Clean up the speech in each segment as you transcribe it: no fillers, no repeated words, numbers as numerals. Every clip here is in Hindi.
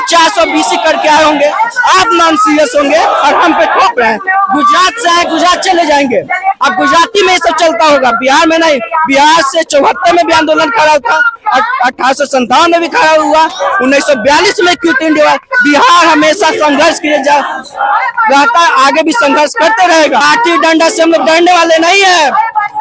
400 BC करके आए होंगे, आप नॉन सीरियस होंगे और हम पे ठोक रहे हैं। गुजरात से आए, गुजरात चले जाएंगे। अब गुजराती में ये सब चलता होगा, बिहार में नहीं। बिहार से 74 में भी आंदोलन खड़ा था, 1857 में भी खड़ा हुआ, 1942 में क्विट इंडिया। बिहार हमेशा संघर्ष किए जा रहता है, आगे भी संघर्ष करते रहेगा। लाठी डंडा से हम लोग डरने वाले नहीं है,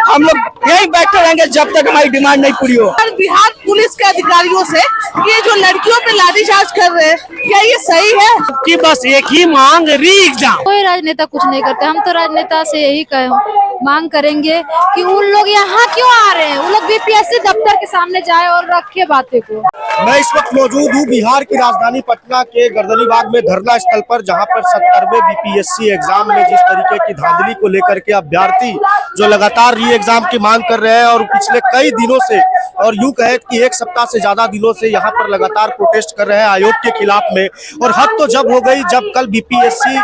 हम लोग यही बैठे रहेंगे जब तक हमारी डिमांड नहीं पूरी हो। बिहार पुलिस के अधिकारियों से ये जो लड़कियों पे लाठीचार्ज कर रहे हैं, क्या ये सही है? कि बस एक ही मांग, री एग्जाम। कोई राजनेता कुछ नहीं करते, हम तो राजनेता से यही मांग करेंगे कि उन लोग यहाँ क्यों आ रहे हैं, उन लोग बीपीएससी दफ्तर के सामने जाए और रखे बातें को। मैं इस वक्त मौजूद हूँ बिहार की राजधानी पटना के गर्दनीबाग में धरना स्थल पर, जहां पर 70वें बीपीएससी एग्जाम में जिस तरीके की धांधली को लेकर के अभ्यर्थी जो लगातार री एग्जाम की मांग कर रहे हैं और पिछले कई दिनों से, और यूं कहे कि एक सप्ताह से ज्यादा दिनों से यहाँ पर लगातार प्रोटेस्ट कर रहे हैं आयोग के खिलाफ में। और हद तो जब हो गई जब कल बीपीएससी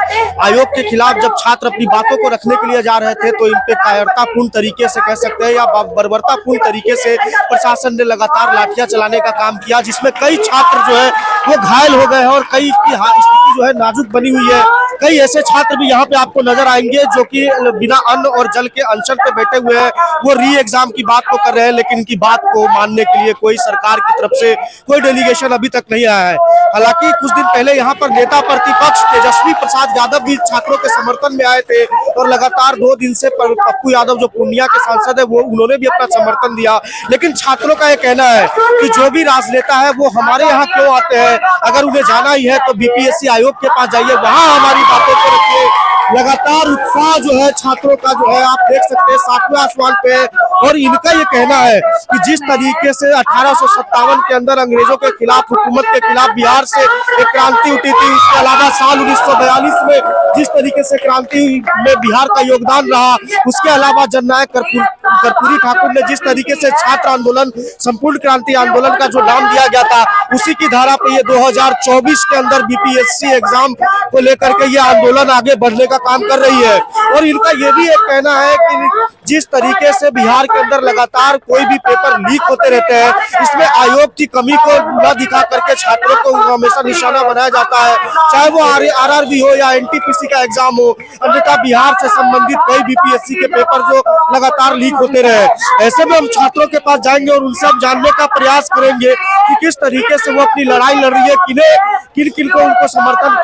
आयोग के खिलाफ जब छात्र अपनी बातों को रखने के लिए जा रहे थे, तो इन पे कायरतापूर्ण तरीके से कह सकते हैं या बर्बरतापूर्ण तरीके से प्रशासन ने लगातार लाठियां चलाने का काम किया, जिसमें कई छात्र जो है वो घायल हो गए हैं और कई की स्थिति जो है नाजुक बनी हुई है। कई ऐसे छात्र भी यहाँ पे आपको नजर आएंगे जो कि बिना अन्न और जल के अनशन पे बैठे हुए हैं, वो री एग्जाम की बात तो कर रहे हैं, लेकिन इनकी बात को मानने के लिए कोई सरकार की तरफ से कोई डेलीगेशन अभी तक नहीं आया है। हालांकि कुछ दिन पहले यहाँ पर नेता प्रतिपक्ष तेजस्वी प्रसाद यादव भी छात्रों के समर्थन में आए थे और लगातार 2 दिन से पप्पू यादव जो पूर्णिया के सांसद है, वो उन्होंने भी अपना समर्थन दिया। लेकिन छात्रों का ये कहना है कि जो भी राजनेता है वो हमारे यहाँ क्यों आते हैं, अगर उन्हें जाना ही है तो बीपीएससी आयोग के पास जाइए, वहाँ हमारी बातों को रखिए। लगातार उत्साह जो है छात्रों का जो है आप देख सकते हैं 7वें आसमान पे। और इनका ये कहना है कि जिस तरीके से 1857 के अंदर अंग्रेजों के खिलाफ, हुकूमत के खिलाफ बिहार से एक क्रांति उठी थी, उसके अलावा साल 1942 में जिस तरीके से क्रांति में बिहार का योगदान रहा, उसके अलावा जननायक कर्पूरी ठाकुर ने जिस तरीके से छात्र आंदोलन, संपूर्ण क्रांति आंदोलन का जो नाम दिया गया था, उसी की धारा पे ये 2024 के अंदर बीपीएससी एग्जाम को लेकर के ये आंदोलन आगे बढ़ने का काम कर रही है। और इनका ये भी एक कहना है कि जिस तरीके से बिहार के अंदर लगातार कोई भी पेपर लीक होते रहते हैं, इसमें आयोग की कमी को न दिखा करके छात्रों को हमेशा निशाना बनाया जाता है, चाहे वो आरआरबी हो या एनटीपीसी का एग्जाम हो। अन्यथा बिहार से संबंधित कई बीपीएससी के पेपर जो लगातार लीक होते रहे। ऐसे में हम छात्रों के पास जाएंगे और उनसे हम जानने का प्रयास करेंगे कि किस तरीके से वो अपनी लड़ाई लड़ रही है, किन किन को उनको समर्थन,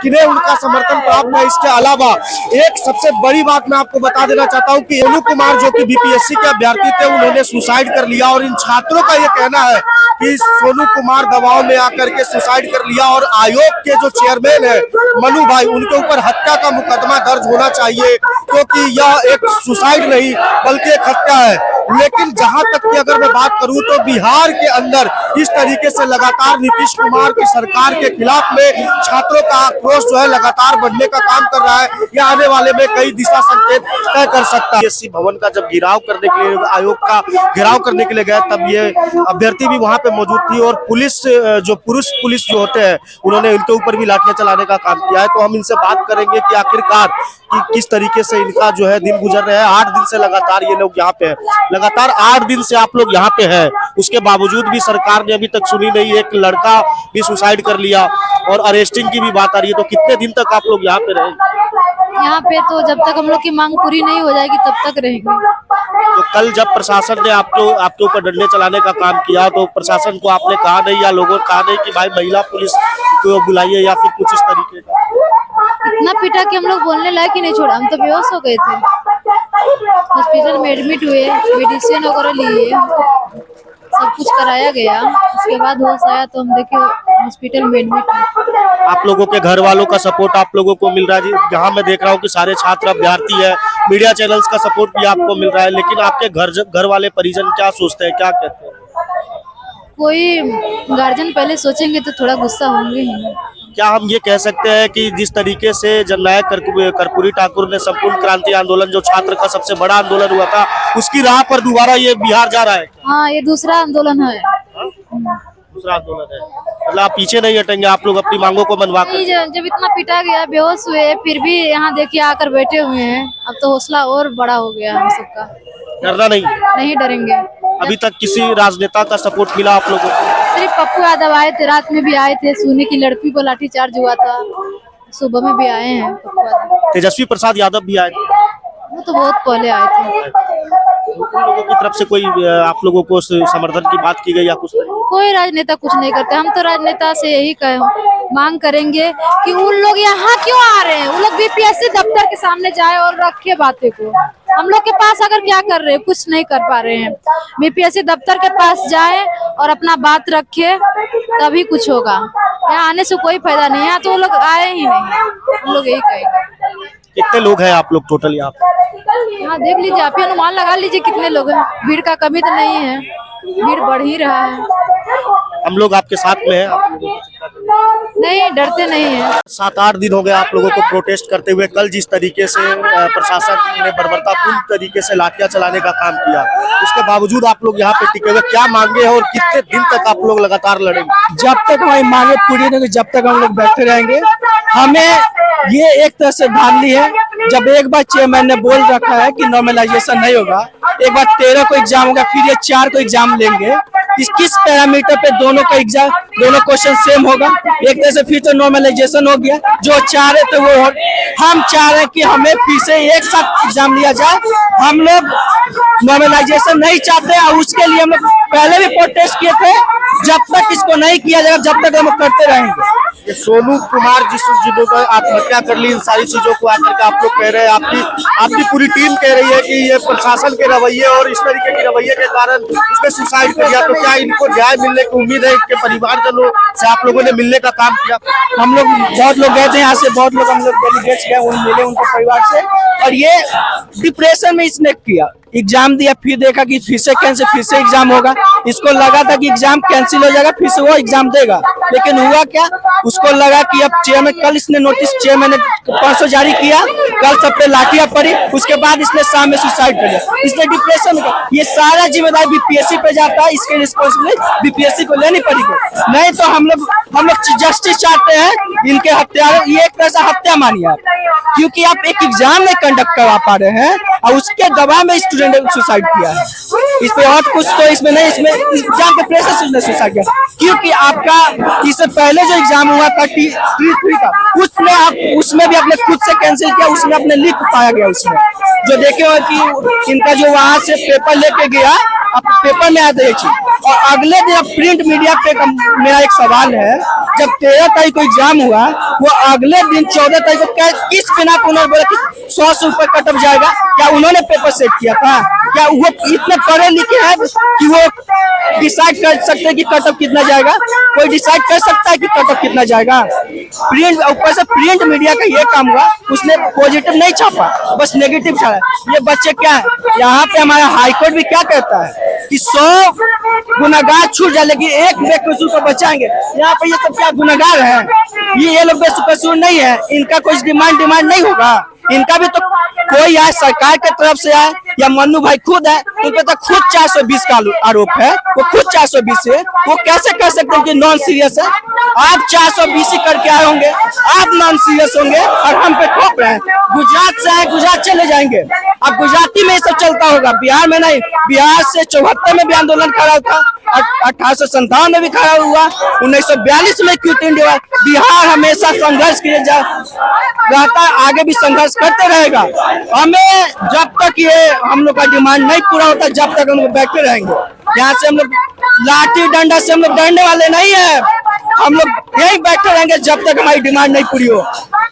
किन्हें उनका समर्थन प्राप्त है। इसके अलावा एक सबसे बड़ी बात मैं आपको बता देना चाहता हूं कि सोनू कुमार जो कि बीपीएससी के अभ्यर्थी थे, उन्होंने सुसाइड कर लिया। और इन छात्रों का ये कहना है कि सोनू कुमार दबाव में आकर के सुसाइड कर लिया और आयोग के जो चेयरमैन है मनु भाई, उनके ऊपर हत्या का मुकदमा दर्ज होना चाहिए, क्योंकि यह एक सुसाइड नहीं बल्कि एक हत्या है। लेकिन जहां तक की अगर मैं बात करूं तो बिहार के अंदर इस तरीके से लगातार नीतीश कुमार की सरकार के खिलाफ में छात्रों का आक्रोश जो है लगातार बढ़ने का काम कर रहा है। यह आने वाले में कई दिशा संकेत तय कर सकता है। बीपीएससी भवन का जब घेराव करने के लिए, आयोग का घेराव करने के लिए गए, तब ये अभ्यर्थी भी वहां पे मौजूद थी और पुलिस, जो पुरुष पुलिस जो होते हैं, उन्होंने इनके ऊपर भी लाठियां चलाने का काम किया है। तो हम इनसे बात करेंगे कि आखिरकार किस तरीके से इनका जो है दिन गुजर रहे हैं। 8 दिन से लगातार ये लोग यहाँ पे हैं, लगातार 8 दिन से आप लोग यहाँ पे हैं, उसके बावजूद भी सरकार ने अभी तक सुनी नहीं। एक लड़का भी सुसाइड कर लिया और अरेस्टिंग की भी बात आ रही है, तो कितने दिन तक आप लोग यहाँ पे रहेंगे? यहाँ पे तो जब तक हम लोग की मांग पूरी नहीं हो जाएगी तब तक रहेंगे। तो कल जब प्रशासन ने आपके ऊपर डंडे चलाने का काम किया, तो प्रशासन को आपने कहा नहीं या लोगों ने कहा नहीं कि भाई महिला पुलिस को बुलाइए या फिर कुछ इस तरीके का? इतना पीटा कि हम लोग बोलने लायक ही नहीं छोड़ा, हम तो बेहोश हो गए थे। हॉस्पिटल में एडमिट हुए, मेडिसिन वगैरह लिए, सब कुछ कराया गया, उसके बाद होश आया तो हम देखे हॉस्पिटल में एडमिट हुए। आप लोगों के घर वालों का सपोर्ट आप लोगों को मिल रहा है जी? जहाँ मैं देख रहा हूँ कि सारे छात्र अभ्यर्थी है, मीडिया चैनल्स का सपोर्ट भी आपको मिल रहा है, लेकिन आपके घर वाले परिजन क्या सोचते हैं, क्या कहते हैं? कोई गार्जियन पहले सोचेंगे तो थोड़ा गुस्सा होंगे ही। क्या हम ये कह सकते हैं कि जिस तरीके से जननायक कर्पूरी ठाकुर ने संपूर्ण क्रांति आंदोलन, जो छात्र का सबसे बड़ा आंदोलन हुआ था, उसकी राह पर दोबारा ये बिहार जा रहा है? हाँ, ये दूसरा आंदोलन है। दूसरा आंदोलन है, मतलब आप पीछे नहीं हटेंगे, आप लोग अपनी मांगों को मनवा कर। जब इतना पिटा गया, बेहोश हुए, फिर भी यहाँ देखिए आकर बैठे हुए हैं। अब तो हौसला और बड़ा हो गया हम सबका। डरना नहीं डरेंगे। अभी तक किसी राजनेता का सपोर्ट मिला आप लोगों को? सिर्फ पप्पू यादव आए थे, रात में भी आए थे, सोने की लड़की को लाठीचार्ज हुआ था, सुबह में भी आए हैं पप्पू यादव। तेजस्वी प्रसाद यादव भी आए थे, वो तो बहुत पहले आए थे। उन लोगों की तरफ से कोई आप लोगों को समर्थन की बात की गई या कुछ नहीं? कोई राजनेता कुछ नहीं करते। हम तो राजनेता से यही मांग करेंगे कि उन लोग यहाँ क्यों आ रहे हैं, उन लोग बीपीएससी दफ्तर के सामने जाए और रखे बातें को। हम लोग के पास अगर क्या कर रहे हैं, कुछ नहीं कर पा रहे हैं। बीपीएससी दफ्तर के पास जाए और अपना बात रखे, तभी कुछ होगा। यहाँ आने से कोई फायदा नहीं है, तो वो लोग आए ही नहीं। हम लोग यही कहेंगे। कितने लोग हैं आप लोग टोटल यहाँ पे? यहाँ देख लीजिए, आप ही अनुमान लगा लीजिए कितने लोग हैं। भीड़ का कमी तो नहीं है, भीड़ बढ़ ही रहा है। हम लोग आपके साथ में हैं, आप लोगों को नहीं, डरते नहीं है। 7-8 दिन हो गए आप लोगों को प्रोटेस्ट करते हुए। कल जिस तरीके से प्रशासन ने बर्बरतापूर्ण तरीके से लाठियां चलाने का काम किया, उसके बावजूद आप लोग यहाँ पे टिके हुए, क्या मांगे हैं और कितने दिन तक आप लोग लगातार लड़ेंगे? जब तक हमारी मांगे पूरी नहीं, जब तक हम लोग बैठे रहेंगे। हमें ये एक तरह से धांधली है। जब एक बार चेयरमैन ने बोल रखा है कि नॉर्मलाइजेशन नहीं होगा, एक बार 13 को एग्जाम होगा, फिर ये 4 को एग्जाम लेंगे। किस पैरामीटर पे दोनों का एग्जाम, दोनों क्वेश्चन सेम होगा? एक तरह से फिर तो नॉर्मलाइजेशन हो गया। जो चाह रहे थे वो हम चाह रहे हैं कि हमें फिर से एक साथ एग्जाम लिया जाए। हम लोग नॉर्मलाइजेशन नहीं चाहते और उसके लिए हम लोग पहले भी प्रोटेस्ट किए थे। जब तक इसको नहीं किया जाएगा, जब तक हम करते रहेंगे। ये सोनू कुमार जिन्होंने आत्महत्या कर ली, इन सारी चीजों को आकर के आप लोग कह रहे हैं, आपकी पूरी टीम कह रही है कि ये प्रशासन के रवैये और इस तरीके के रवैये के कारण उसने सुसाइड कर लिया। तो क्या इनको न्याय मिलने की उम्मीद है? इनके परिवारजनों से आप लोगों ने मिलने का काम किया? हम लोग बहुत लोग गए थे यहाँ से, बहुत लोग हम लोग डेलीगेट्स गए, उन मिले उनके परिवार से। और ये डिप्रेशन में इसने किया, एग्जाम दिया, फिर देखा कि फिर से कैंसिल, फिर से एग्जाम होगा। इसको लगा था कि एग्जाम कैंसिल हो जाएगा, फिर से वो एग्जाम देगा, लेकिन हुआ क्या? उसको लगा कि अब चेयरमैन, कल इसने नोटिस चेयरमैन ने परसों जारी किया, कल सब पे लाठियां पड़ी, उसके बाद इसने शाम में सुसाइड कर लिया। इसने डिप्रेशन का ये सारा जिम्मेदारी बीपीएससी पे जाता है, इसके रिस्पॉन्सिबिलिटी बीपीएससी को लेनी पड़ेगी। नहीं तो हम लोग जस्टिस चाहते हैं। इनके हत्या, ये एक तरह से हत्या मानिए आप, क्योंकि आप एक एग्जाम नहीं कंडक्ट करवा पा रहे हैं और उसके दबाव में स्टूडेंट ने सुसाइड किया है। इस पे और कुछ तो इसमें नहीं, इसमें एग्जाम के प्रेशर से उसने सुसाइड किया। क्योंकि आपका इससे पहले जो एग्जाम हुआ था T3 का, उसमें भी आपने खुद से कैंसिल किया, उसमें अपने लीक पाया गया। उसमें जो देखे हो कि इनका जो वहां से पेपर लेके गया, अब पेपर में आते और अगले दिन प्रिंट मीडिया पे मेरा एक सवाल है, जब 13 तारीख को एग्जाम हुआ, वो अगले दिन 14 तारीख को किस बिना पर उन्होंने बोला कि 100 से ऊपर कट ऑफ जाएगा? क्या उन्होंने पेपर सेट किया था? क्या वो इतने पढ़े लिखे हैं कि वो डिसाइड कर सकते हैं कि कट ऑफ कितना जाएगा? कोई डिसाइड कर सकता है कि कट ऑफ कितना जाएगा? प्रिंट, ऊपर से प्रिंट मीडिया का ये काम हुआ, उसने पॉजिटिव नहीं छापा, बस नेगेटिव छापा। ये बच्चे क्या है, यहाँ पे हमारा हाईकोर्ट भी क्या कहता है कि 100 गुनाहगार छूट जाए, लेकिन एक बेकसूर को बचाएंगे। यहाँ पे ये सब क्या गुनाहगार हैं? ये लोग बेकसूर नहीं है, इनका कोई डिमांड नहीं होगा। इनका भी तो कोई आए, सरकार के तरफ से आए या मन्नू भाई खुद है, उन पे तो खुद 420 का आरोप है। वो खुद 420 है, वो कैसे कर सकते हैं कि नॉन सीरियस है? आप 420 करके आए होंगे, आप नॉन सीरियस होंगे और हम पे ठोक रहे हैं। गुजरात से आए, गुजरात चले जाएंगे। अब गुजराती में ये सब चलता होगा, बिहार में नहीं। बिहार से 74 में भी आंदोलन खड़ा था, 1857 में भी खड़ा हुआ, 1942 में क्विट इंडिया। बिहार हमेशा संघर्ष किए रहता है, आगे भी संघर्ष करते रहेगा। हमें जब तक ये हम लोग का डिमांड नहीं पूरा होता, जब तक हम लोग बैठे रहेंगे। यहाँ से हम लोग लाठी डंडा से हम लोग डरने वाले नहीं है। हम लोग यही बैठे रहेंगे जब तक हमारी डिमांड नहीं पूरी हो।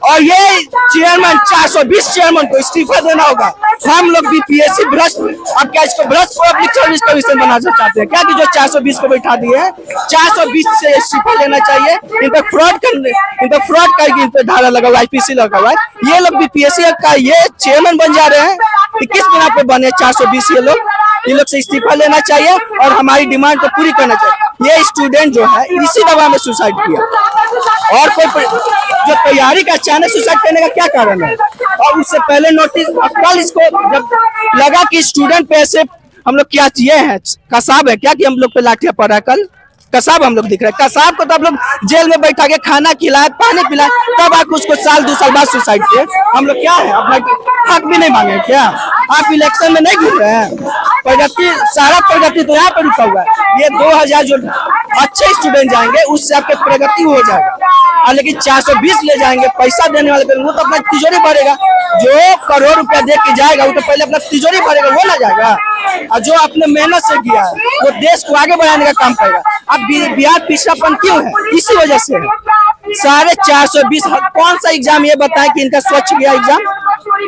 और ये चेयरमैन 420 चेयरमैन को इस्तीफा देना होगा। हम लोग बीपीएससी भ्रष्ट, अब क्या इसको भ्रष्ट पब्लिक सर्विस कमीशन बनाना चाहते हैं क्या? कि जो 420 को बैठा दिए हैं, 420 से इस्तीफा लेना चाहिए। इन पर फ्रॉड करके इन पे धारा लगा हुआ, IPC लगा हुआ है। ये लोग बीपीएससी का ये चेयरमैन बन जा रहे हैं कि किस बिना पे बने 420? ये लोग से इस्तीफा लेना चाहिए और हमारी डिमांड को पूरी करना चाहिए। ये स्टूडेंट जो है इसी दवा में सुसाइड किया, और कोई जो तैयारी का अचानक सुसाइड करने का क्या कारण है? और उससे पहले नोटिस, कल इसको जब लगा कि स्टूडेंट पे ऐसे हम लोग क्या ये है, कसाब है क्या कि हम लोग पे लाठियां पड़ा? कल कसाब हम लोग दिख रहे हैं। कसाब को तो आप लोग जेल में बैठा के खाना खिलाए, पानी पिलाए, तब आके उसको 2 साल बाद सुसाइड किए। हम लोग क्या है, अपना हक भी नहीं मांगे क्या? आप इलेक्शन में नहीं घूम रहे हैं? प्रगति, सारा प्रगति तो यहाँ पे रुका हुआ है। ये 2000 जो अच्छे स्टूडेंट जाएंगे, उससे आपके प्रगति हो जाएगा। और लेकिन 420 ले जाएंगे पैसा देने वाले पे, वो तो अपना तिजोरी भरेगा। जो करोड़ रुपया दे के जाएगा वो तो पहले अपना तिजोरी भरेगा, वो ना जाएगा। और जो अपने मेहनत से किया है वो देश को आगे बढ़ाने का काम करेगा। अब बिहार पिछड़ापन क्यों है? इसी वजह से है। 420 कौन सा एग्जाम ये बताएं कि इनका स्वच्छ गया एग्जाम?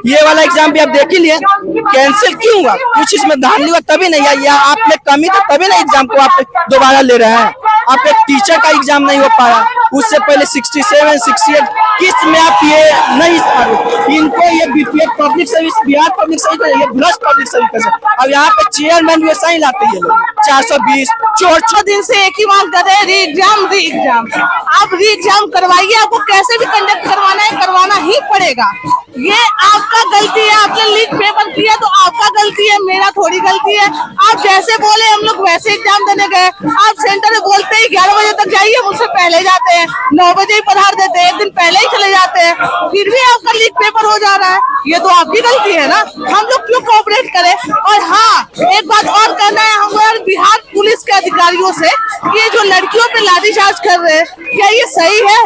ये वाला एग्जाम भी आप देख ही लिए, कैंसिल क्यों हुआ? कुछ इसमें धांधली हुआ तभी नहीं है, या आप में कमी तो तभी ना एग्जाम को आप दोबारा ले रहे हैं। आप एक टीचर का एग्जाम नहीं हो पाया, उससे पहले 67, 68 किस में आप ये नहीं इनको ये BPEd public service, Bihar public service, ये भ्रष्ट पब्लिक सर्विस। अब यहाँ पे चेयरमैन भी ऐसा ही लाते हैं लोग। 420 4 दिन से एक ही मांग कर रहे हैं, री एग्जाम। आप री एग्जाम करवाइए, आपको कैसे भी कंडक्ट करवाना है, करवाना ही पड़ेगा। ये आपका गलती है, आपने लीक पेपर किया तो आपका गलती है, मेरा थोड़ी गलती है। आप जैसे बोले हम लोग वैसे एग्जाम देने गए। आप सेंटर में बोलते ही 11 बजे तक जाइए, मुझसे पहले जाते हैं, 9 बजे ही पधार देते हैं, एक दिन पहले ही चले जाते हैं, फिर भी आपका लीक पेपर हो जा रहा है। ये तो आपकी गलती है ना, हम लोग क्यों कोऑपरेट करें? और हाँ, एक बात और कहना है हमारे बिहार पुलिस के अधिकारियों से, ये जो लड़कियों पे लाठीचार्ज कर रहे हैं, क्या ये सही है?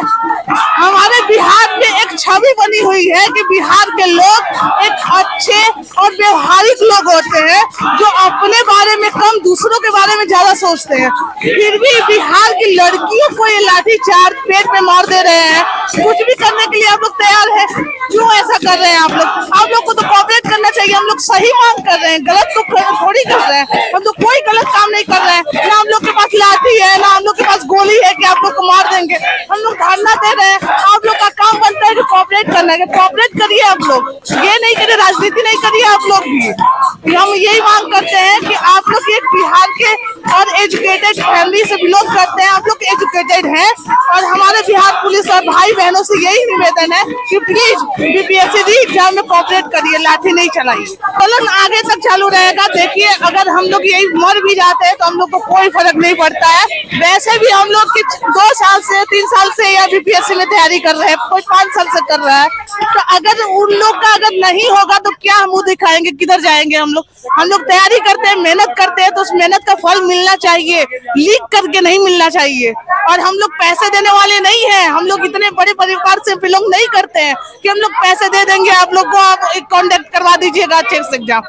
हमारे बिहार में एक छवि बनी हुई है कि बिहार के लोग एक अच्छे और व्यवहारिक लोग होते हैं, जो अपने बारे में कम दूसरों के बारे में ज्यादा सोचते हैं। फिर भी बिहार की लड़कियों को ये लाठीचार्ज पेट पे मार दे रहे हैं। कुछ भी करने के लिए आप लोग तैयार है, क्यों ऐसा कर रहे हैं आप लोग? आप लोग को तो कोऑपरेट करना चाहिए। हम लोग सही मांग कर रहे हैं, गलत तो थोड़ी कर रहे हैं। हम लोग कोई गलत काम नहीं कर रहे हैं। ना हम लोग के पास लाठी है, ना हम लोग के पास गोली है कि आप लोग को मार देंगे। हम लोग धरना दे रहे हैं। आप लोग का काम बनता है कि कोऑपरेट करना है, कोऑपरेट करिए आप लोग। ये नहीं करिए, राजनीति नहीं करिए आप लोग भी। हम यही मांग करते हैं कि आप लोग एक बिहार के और एजुकेटेड फैमिली से बिलोंग करते हैं, आप लोग एजुकेटेड हैं, और हमारे बिहार पुलिस और भाई बहनों से यही निवेदन है कि प्लीज बीपीएससी एग्जाम में कोऑपरेट करिए, लाठी नहीं चलाइए। आंदोलन आगे तक चालू रहेगा। देखिए, अगर हम लोग यही मर भी जाते हैं तो हम लोग को कोई फर्क नहीं पड़ता है। वैसे भी हम लोग 2 साल से 3 साल से या बीपीएससी में तैयारी कर रहे हैं, कोई 5 साल से कर रहा है। तो अगर उन लोग का अगर नहीं होगा तो क्या मुंह दिखाएंगे, किधर जाएंगे हम लोग? हम लोग तैयारी करते हैं, मेहनत करते हैं, तो उस मेहनत का फल मिलना चाहिए, लीक करके नहीं मिलना चाहिए। और हम लोग पैसे देने वाले नहीं हैं। हम लोग इतने बड़े परिवार से बिलोंग नहीं करते हैं कि हम लोग पैसे दे देंगे आप लोग को, आप कॉन्टेक्ट करवा दीजिएगा अच्छे से एग्जाम।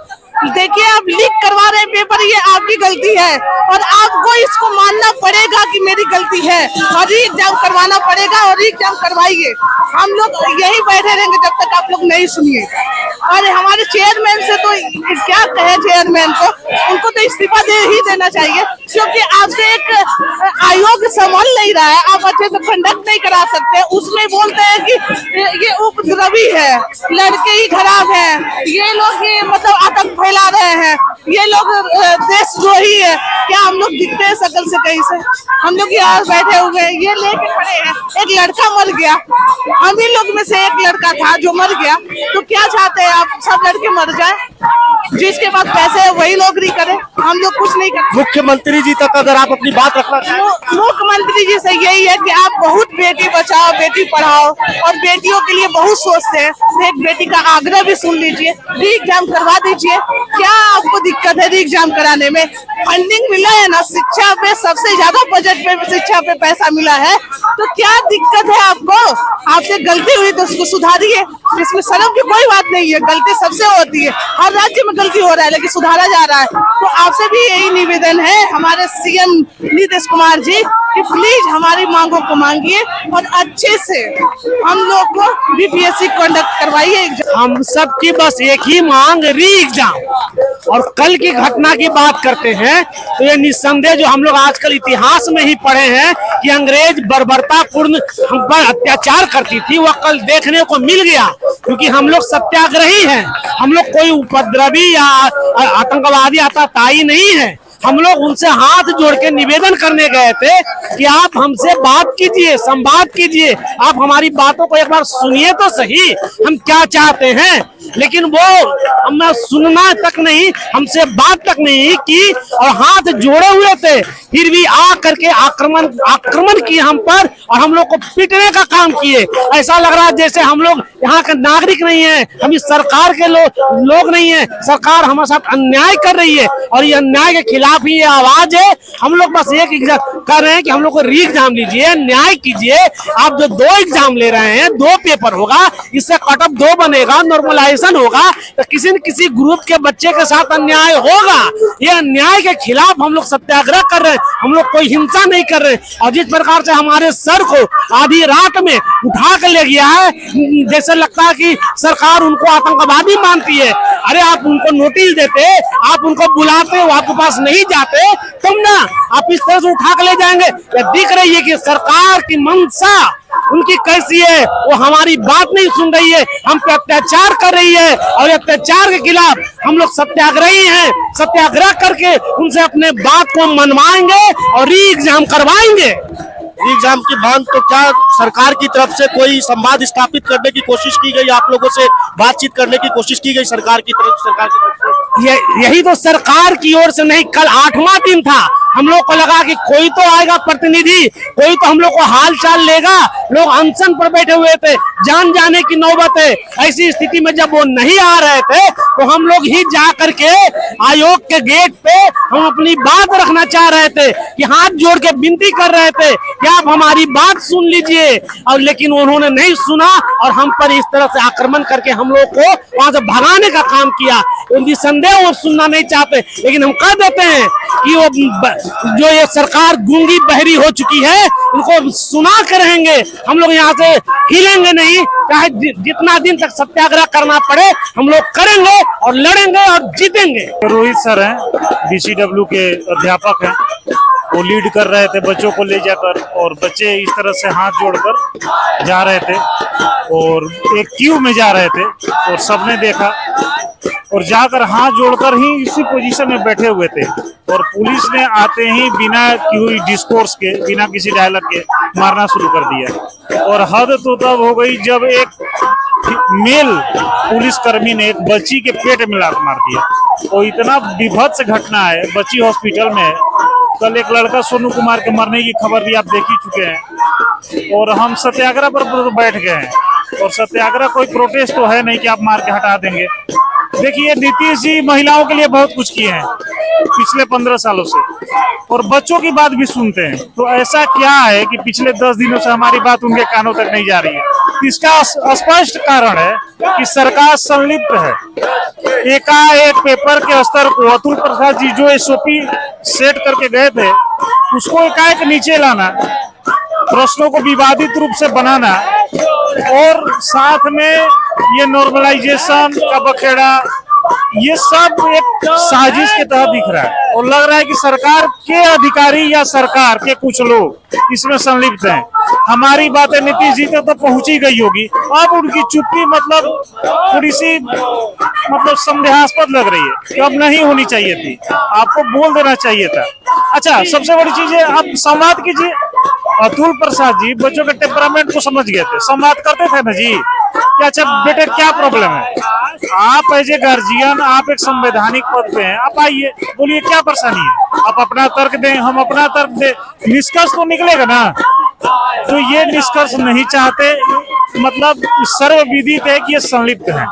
देखिए, आप लीक करवा रहे हैं पेपर, ये आपकी गलती है और आपको इसको मानना पड़ेगा कि मेरी गलती है, और री एग्जाम करवाना पड़ेगा, और री एग्जाम करवाइए। हम लोग यही बैठे रहेंगे जब तक आप लोग नहीं सुनिए। और हमारे चेयरमैन से तो क्या कहे, चेयरमैन को, उनको तो इस्तीफा दे ही देना चाहिए, क्योंकि आपसे एक आयोग संभाल नहीं रहा है, आप अच्छे से कंडक्ट नहीं करा सकते। उसमें बोलते हैं कि ये उपद्रवी है, लड़के ही खराब है, ये लोग ही मतलब आतंक फैला रहे हैं, ये लोग देशद्रोही है। क्या हम लोग दिखते हैं शकल से कहीं से? हम लोग यहाँ बैठे हुए हैं, ये लेके खड़े हैं। एक लड़का मर गया, हम ही लोग में से एक लड़का था जो मर गया। तो क्या चाहते हैं आप, सब लड़के मर जाए? जिसके पास पैसे है वही नौकरी करे, हम लोग कुछ नहीं करते। मुख्यमंत्री जी तक अगर आप अपनी बात रखना चाहें। मुख्यमंत्री जी से यही है कि आप बहुत बेटी बचाओ बेटी पढ़ाओ और बेटियों के लिए बहुत सोचते हैं, एक बेटी का आग्रह भी सुन लीजिए, री एग्जाम करवा दीजिए। क्या आपको दिक्कत है री एग्जाम कराने में? फंडिंग मिला है ना, शिक्षा पे सबसे ज्यादा बजट पे शिक्षा पे पैसा मिला है, तो क्या दिक्कत है आपको? आपसे गलती हुई तो उसको सुधारिए, इसमें शर्म की कोई बात नहीं है। गलती सबसे होती है, हर राज्य में गलती हो रहा है, लेकिन सुधारा जा रहा है। तो आपसे भी यही निवेदन है हमारे सीएम नीतीश कुमार जी कि प्लीज हमारी मांगों को मांगिए और अच्छे से हम लोग को बीपीएससी कंडक्ट करवाइए। हम सब की बस एक ही मांग, री एग्जाम। और कल की घटना की बात करते हैं तो ये निस्संदेह जो हम लोग आजकल इतिहास में ही पढ़े हैं कि अंग्रेज बर्बरतापूर्ण हम पर अत्याचार करती थी, वह कल देखने को मिल गया। क्योंकि हम लोग सत्याग्रही हैं, हम लोग कोई उपद्रवी या आतंकवादी आतताई नहीं है। हम लोग उनसे हाथ जोड़ के निवेदन करने गए थे कि आप हमसे बात कीजिए, संवाद कीजिए, आप हमारी बातों को एक बार सुनिए तो सही, हम क्या चाहते हैं। लेकिन वो हमें सुनना तक नहीं, हमसे बात तक नहीं की और हाथ जोड़े हुए थे फिर भी आ करके आक्रमण किए हम पर और हम लोग को पीटने का काम किए। ऐसा लग रहा है जैसे हम लोग यहाँ के नागरिक नहीं है, हम इस सरकार के लोग नहीं है। सरकार हमारे साथ अन्याय कर रही है और ये अन्याय के खिलाफ ही ये आवाज है। हम लोग बस एक कर रहे हैं कि हम लोग को री एग्जाम लीजिए, न्याय कीजिए। आप जो 2 एग्जाम ले रहे हैं, 2 पेपर होगा, इससे कट ऑफ 2 बनेगा, नॉर्मलाइजेशन होगा, तो किसी न किसी ग्रुप के बच्चे के साथ अन्याय होगा। ये अन्याय के खिलाफ हम लोग सत्याग्रह कर रहे हैं, हम लोग कोई हिंसा नहीं कर रहे। और जिस प्रकार से हमारे सर को आधी रात में उठा कर ले गया है, जैसे लगता है कि सरकार उनको आतंकवादी मानती है। अरे आप उनको नोटिस देते, आप उनको बुलाते, वो आपके पास नहीं जाते, तुम ना आप इस तरह से उठा कर ले जाएंगे। ये दिख रही है कि सरकार की मंशा उनकी कैसी है, वो हमारी बात नहीं सुन रही है, हम पे अत्याचार कर रही है। और अत्याचार के खिलाफ हम लोग सत्याग्रही हैं, सत्याग्रह करके उनसे अपने बात को मनवाएंगे और री एग्जाम करवाएंगे। एग्जाम की मांग तो क्या सरकार की तरफ से कोई संवाद स्थापित करने की कोशिश की गई, आप लोगों से बातचीत करने की कोशिश की गई सरकार की तरफ से? यही तो सरकार की ओर से नहीं, कल 8वां दिन था, हम लोग को लगा कि कोई तो आएगा प्रतिनिधि, कोई तो हम लोग को हाल चाल लेगा। लोग अनशन पर बैठे हुए थे, जान जाने की नौबत है। ऐसी स्थिति में जब वो नहीं आ रहे थे तो हम लोग ही जा करके आयोग के गेट पे हम अपनी बात रखना चाह रहे थे कि हाथ जोड़ के विनती कर रहे थे कि आप हमारी बात सुन लीजिए। और लेकिन उन्होंने नहीं सुना और हम पर इस तरह से आक्रमण करके हम लोग को वहां से भगाने का काम किया। उनकी संदेह वो सुनना नहीं चाहते, लेकिन हम कह देते हैं कि वो जो ये सरकार गूंगी बहरी हो चुकी है, उनको सुना के रहेंगे। हम लोग यहाँ से हिलेंगे नहीं, चाहे जितना दिन तक सत्याग्रह करना पड़े हम लोग करेंगे और लड़ेंगे और जीतेंगे। रोहित सर हैं, BCW के अध्यापक हैं, वो लीड कर रहे थे बच्चों को ले जाकर, और बच्चे इस तरह से हाथ जोड़कर जा रहे थे और एक क्यू में जा रहे थे और सबने देखा और जाकर हाथ जोड़कर ही इसी पोजीशन में बैठे हुए थे। और पुलिस ने आते ही बिना कोई डिस्कोर्स के, बिना किसी डायलॉग के मारना शुरू कर दिया। और हद तो तब हो गई जब एक मेल पुलिसकर्मी ने एक बच्ची के पेट में लात मार दिया। तो इतना विभत्स घटना है, बच्ची हॉस्पिटल में है। कल एक लड़का सोनू कुमार के मरने की खबर भी आप देख ही चुके हैं। और हम सत्याग्रह पर बैठ गए हैं, और सत्याग्रह कोई प्रोटेस्ट तो है नहीं कि आप मार के हटा देंगे। देखिए, नीतीश जी महिलाओं के लिए बहुत कुछ किए हैं पिछले 15 सालों से, और बच्चों की बात भी सुनते हैं। तो ऐसा क्या है कि पिछले 10 दिनों से हमारी बात उनके कानों तक नहीं जा रही है? इसका स्पष्ट कारण है कि सरकार संलिप्त है। एकाएक पेपर के स्तर को अतुल प्रसाद जी जो SOP सेट करके गए थे, उसको एकाएक नीचे लाना, प्रश्नों को विवादित रूप से बनाना, और साथ में ये नॉर्मलाइजेशन का बखेड़ा, ये सब एक साजिश के तहत दिख रहा है। और लग रहा है कि सरकार के अधिकारी या सरकार के कुछ लोग इसमें संलिप्त हैं। हमारी बातें नीतीश जी तक तो पहुंची गई होगी, अब उनकी चुप्पी मतलब थोड़ी सी संदेहास्पद लग रही है कि अब नहीं होनी चाहिए थी, आपको बोल देना चाहिए था। अच्छा, सबसे बड़ी चीज है, आप संवाद कीजिए। अतुल प्रसाद जी बच्चों के टेम्परामेंट को समझ गए थे, संवाद करते थे ना जी कि अच्छा बेटे क्या प्रॉब्लम है। आप एज ए गार्जियन, आप एक संवैधानिक पद पे हैं, आप आइए, बोलिए क्या परेशानी है, आप अपना तर्क दें, हम अपना तर्क दें, निष्कर्ष तो निकलेगा ना। तो ये निष्कर्ष नहीं चाहते, मतलब सर्वविदित है कि ये संलिप्त है।